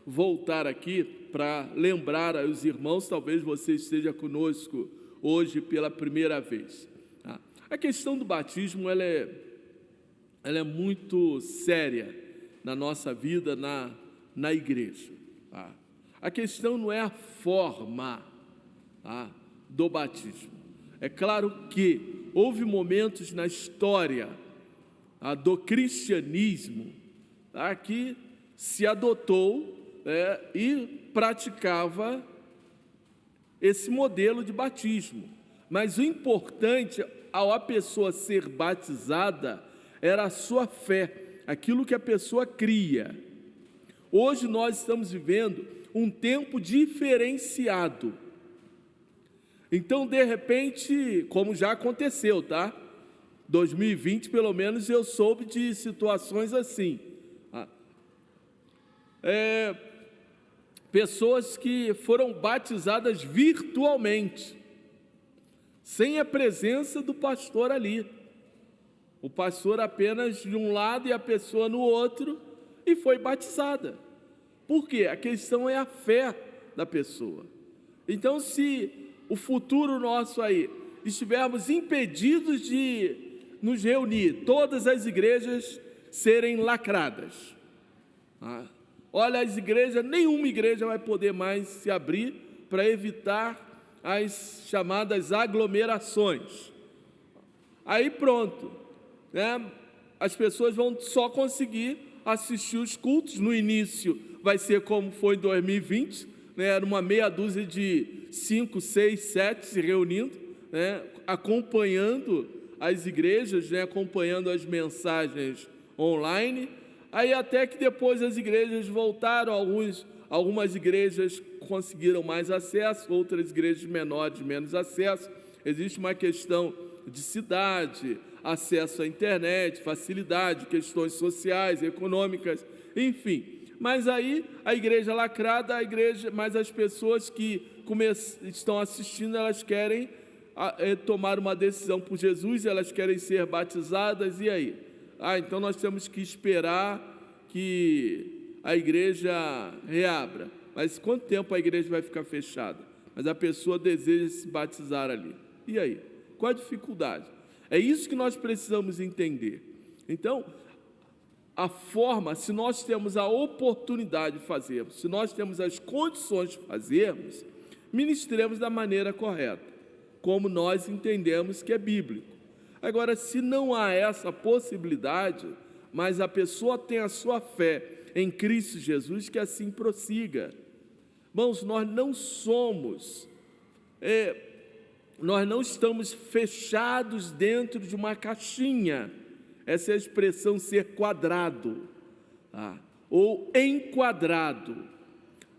voltar aqui para lembrar aos irmãos, talvez você esteja conosco hoje pela primeira vez. A questão do batismo ela é muito séria na nossa vida, na igreja. A questão não é a forma do batismo. É claro que houve momentos na história do cristianismo que se adotou e praticava esse modelo de batismo. Mas o importante, ao a pessoa ser batizada, era a sua fé, aquilo que a pessoa cria. Hoje nós estamos vivendo um tempo diferenciado. Então, de repente, como já aconteceu, 2020, pelo menos, eu soube de situações assim. Pessoas que foram batizadas virtualmente, sem a presença do pastor ali. O pastor apenas de um lado e a pessoa no outro, e foi batizada. Por quê? A questão é a fé da pessoa. Então, se o futuro nosso aí estivermos impedidos de nos reunir, todas as igrejas serem lacradas. Olha, as igrejas, nenhuma igreja vai poder mais se abrir para evitar as chamadas aglomerações. Aí pronto, as pessoas vão só conseguir assistir os cultos. No início vai ser como foi em 2020, era uma meia dúzia de 5, 6, 7 se reunindo, acompanhando as igrejas, acompanhando as mensagens online. Aí até que depois as igrejas voltaram, algumas igrejas conseguiram mais acesso, outras igrejas menores menos acesso. Existe uma questão de cidade, acesso à internet, facilidade, questões sociais, econômicas, enfim. Mas aí a igreja lacrada, mas as pessoas que estão assistindo, elas querem tomar uma decisão por Jesus, elas querem ser batizadas, e aí? Então nós temos que esperar que a igreja reabra. Mas quanto tempo a igreja vai ficar fechada? Mas a pessoa deseja se batizar ali. E aí? Qual a dificuldade? É isso que nós precisamos entender. Então, a forma, se nós temos a oportunidade de fazermos, se nós temos as condições de fazermos, ministremos da maneira correta, como nós entendemos que é bíblico. Agora, se não há essa possibilidade, mas a pessoa tem a sua fé em Cristo Jesus, que assim prossiga. Irmãos, nós não estamos fechados dentro de uma caixinha. Essa é a expressão ser quadrado, ou enquadrado.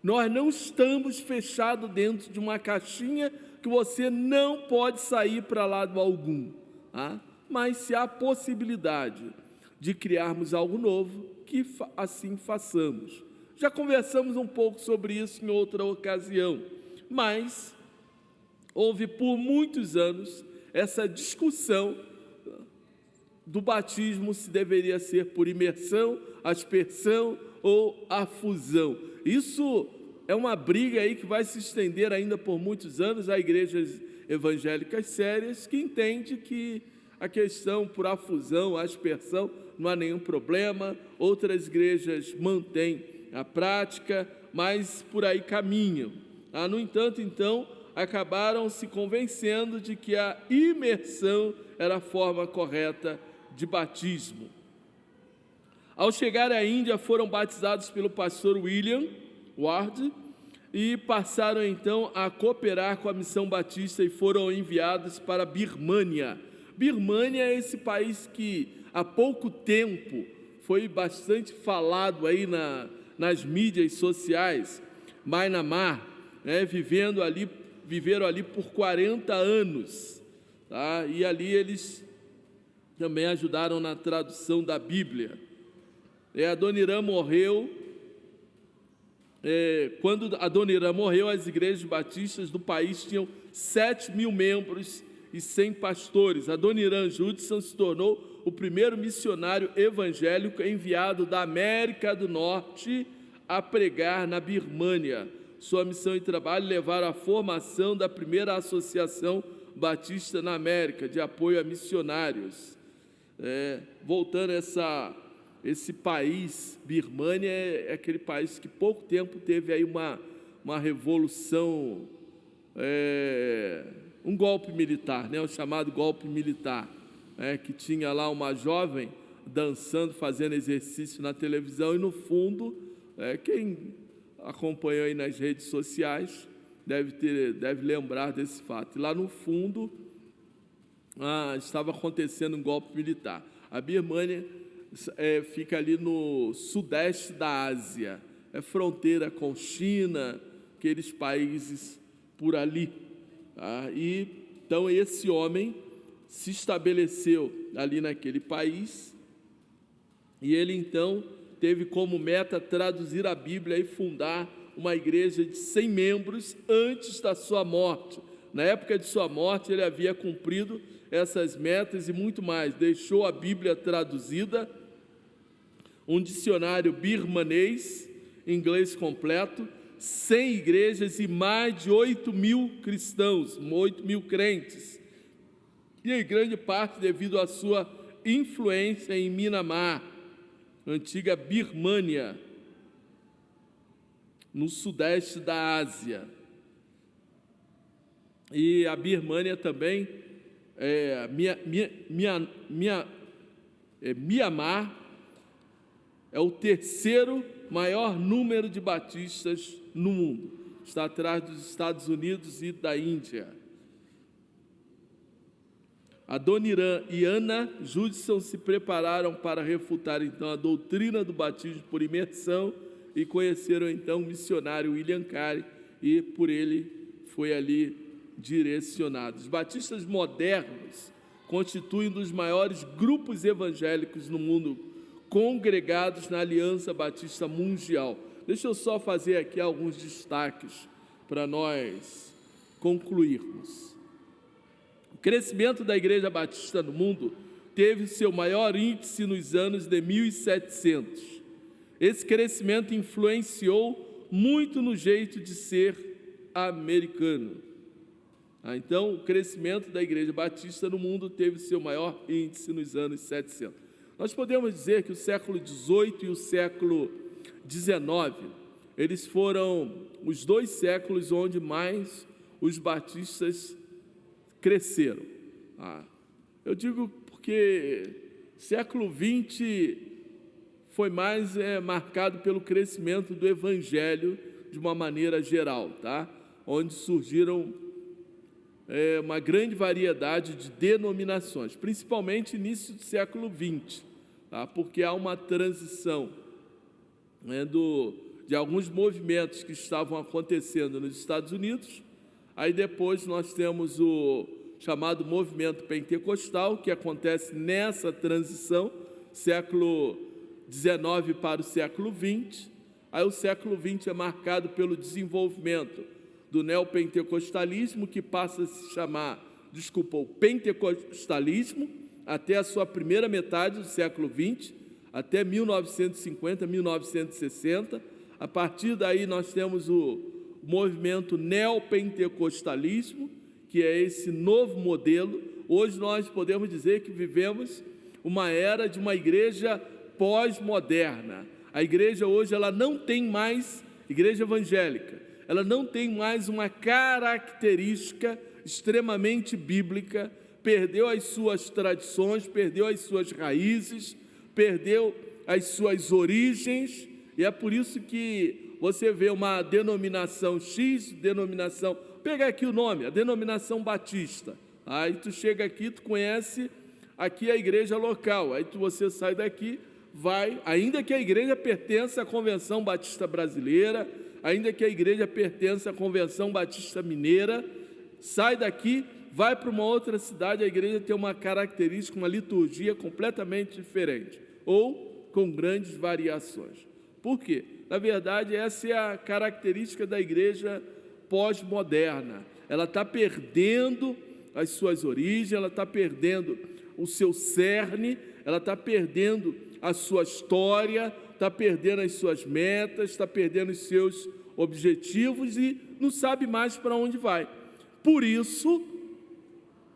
Nós não estamos fechados dentro de uma caixinha que você não pode sair para lado algum, tá? Mas se há possibilidade de criarmos algo novo, que assim façamos. Já conversamos um pouco sobre isso em outra ocasião, mas houve por muitos anos essa discussão do batismo se deveria ser por imersão, aspersão ou afusão. Isso é uma briga aí que vai se estender ainda por muitos anos. Há igrejas evangélicas sérias que entendem que a questão por afusão, aspersão, não há nenhum problema. Outras igrejas mantêm a prática, mas por aí caminham. No entanto, então, acabaram se convencendo de que a imersão era a forma correta de batismo. Ao chegar à Índia, foram batizados pelo pastor William Ward e passaram então a cooperar com a missão batista e foram enviados para Birmânia. Birmânia é esse país que há pouco tempo foi bastante falado aí nas mídias sociais. Myanmar, viveram ali por 40 anos, tá? E ali eles também ajudaram na tradução da Bíblia. Adoniram morreu. Quando Adoniram morreu, as igrejas batistas do país tinham 7.000 membros e 100 pastores. Adoniram Judson se tornou o primeiro missionário evangélico enviado da América do Norte a pregar na Birmânia. Sua missão e trabalho levaram à formação da primeira associação batista na América, de apoio a missionários. Voltando a esse país, Birmânia é aquele país que pouco tempo teve aí uma revolução, um golpe militar, o chamado golpe militar, que tinha lá uma jovem dançando, fazendo exercício na televisão, e no fundo, quem acompanhou aí nas redes sociais deve lembrar desse fato. E lá no fundo estava acontecendo um golpe militar. A Birmânia fica ali no sudeste da Ásia, é fronteira com China, aqueles países por ali. E então esse homem se estabeleceu ali naquele país e ele então teve como meta traduzir a Bíblia e fundar uma igreja de 100 membros antes da sua morte. Na época de sua morte, ele havia cumprido essas metas e muito mais. Deixou a Bíblia traduzida, um dicionário birmanês, inglês completo, 100 igrejas e mais de 8.000 cristãos, 8.000 crentes. E em grande parte devido à sua influência em Myanmar, antiga Birmânia, no sudeste da Ásia. E a Birmânia também, Myanmar é o terceiro maior número de batistas no mundo. Está atrás dos Estados Unidos e da Índia. Adoniram e Ana Judson se prepararam para refutar então a doutrina do batismo por imersão e conheceram então o missionário William Carey e por ele foi ali direcionado. Os batistas modernos constituem um dos maiores grupos evangélicos no mundo, congregados na Aliança Batista Mundial. Deixa eu só fazer aqui alguns destaques para nós concluirmos. O crescimento da Igreja Batista no mundo teve seu maior índice nos anos de 1700. Esse crescimento influenciou muito no jeito de ser americano. Então, o crescimento da Igreja Batista no mundo teve seu maior índice nos anos 700. Nós podemos dizer que o século XVIII e o século XIX, eles foram os dois séculos onde mais os batistas cresceram. Eu digo porque século XX foi mais marcado pelo crescimento do Evangelho de uma maneira geral, tá? Onde surgiram uma grande variedade de denominações, principalmente início do século XX, tá? Porque há uma transição de alguns movimentos que estavam acontecendo nos Estados Unidos, Aí depois nós temos o chamado movimento pentecostal, que acontece nessa transição, século XIX para o século XX. Aí o século XX é marcado pelo desenvolvimento do neopentecostalismo, que passa a se chamar, o pentecostalismo, até a sua primeira metade do século XX, até 1950, 1960. A partir daí nós temos o movimento neopentecostalismo, que é esse novo modelo. Hoje nós podemos dizer que vivemos uma era de uma igreja pós-moderna. A igreja hoje ela não tem mais, igreja evangélica, ela não tem mais uma característica extremamente bíblica, perdeu as suas tradições, perdeu as suas raízes, perdeu as suas origens, e é por isso que você vê uma denominação X, denominação, pega aqui o nome, a denominação batista, aí tu chega aqui, tu conhece aqui a igreja local, aí você sai daqui, vai, ainda que a igreja pertença à Convenção Batista Brasileira, ainda que a igreja pertença à Convenção Batista Mineira, sai daqui, vai para uma outra cidade, a igreja tem uma característica, uma liturgia completamente diferente, ou com grandes variações. Por quê? Na verdade, essa é a característica da igreja pós-moderna. Ela está perdendo as suas origens, ela está perdendo o seu cerne, ela está perdendo a sua história, está perdendo as suas metas, está perdendo os seus objetivos e não sabe mais para onde vai. Por isso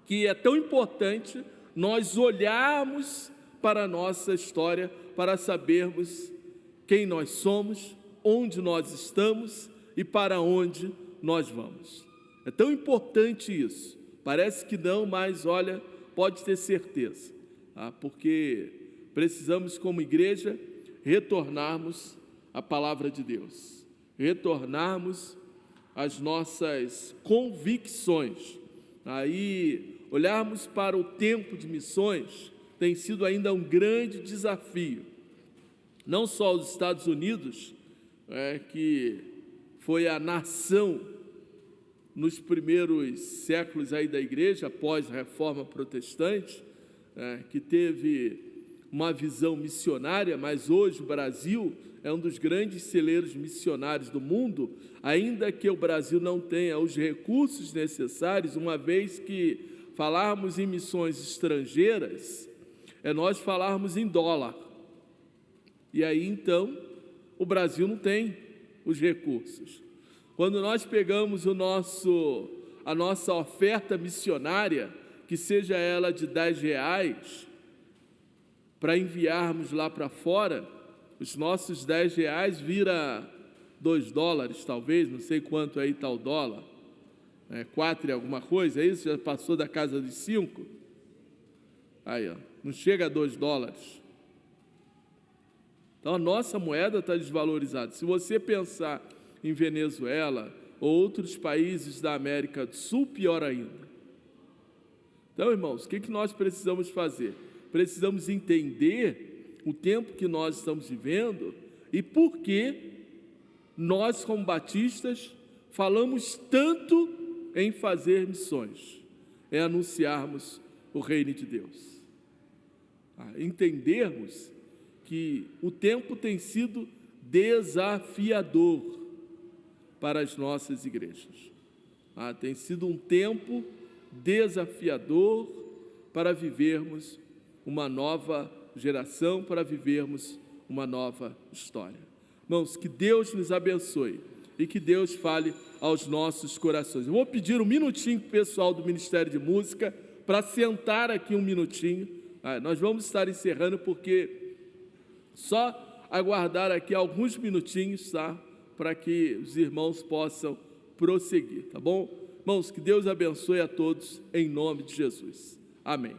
que é tão importante nós olharmos para a nossa história, para sabermos quem nós somos, onde nós estamos e para onde nós vamos. É tão importante isso. Parece que não, mas olha, pode ter certeza, tá? Porque precisamos, como igreja, retornarmos à palavra de Deus, retornarmos às nossas convicções. Aí, olharmos para o tempo de missões tem sido ainda um grande desafio. Não só os Estados Unidos, que foi a nação nos primeiros séculos aí da igreja, após a Reforma Protestante, que teve uma visão missionária, mas hoje o Brasil é um dos grandes celeiros missionários do mundo, ainda que o Brasil não tenha os recursos necessários, uma vez que falarmos em missões estrangeiras, é nós falarmos em dólar. E aí, então, o Brasil não tem os recursos. Quando nós pegamos a nossa oferta missionária, que seja ela de R$10, para enviarmos lá para fora, os nossos R$10 vira $2, talvez, não sei quanto aí está o dólar, 4 e alguma coisa, é isso? Já passou da casa dos 5? Aí, ó, não chega a $2. Então, a nossa moeda está desvalorizada. Se você pensar em Venezuela ou outros países da América do Sul, pior ainda. Então, irmãos, o que nós precisamos fazer? Precisamos entender o tempo que nós estamos vivendo e por que nós, como batistas, falamos tanto em fazer missões, é anunciarmos o reino de Deus. Entendermos que o tempo tem sido desafiador para as nossas igrejas. Tem sido um tempo desafiador para vivermos uma nova geração, para vivermos uma nova história. Irmãos, que Deus nos abençoe e que Deus fale aos nossos corações. Eu vou pedir um minutinho para o pessoal do Ministério de Música para sentar aqui um minutinho. Nós vamos estar encerrando porque só aguardar aqui alguns minutinhos, tá? Para que os irmãos possam prosseguir, tá bom? Irmãos, que Deus abençoe a todos em nome de Jesus. Amém.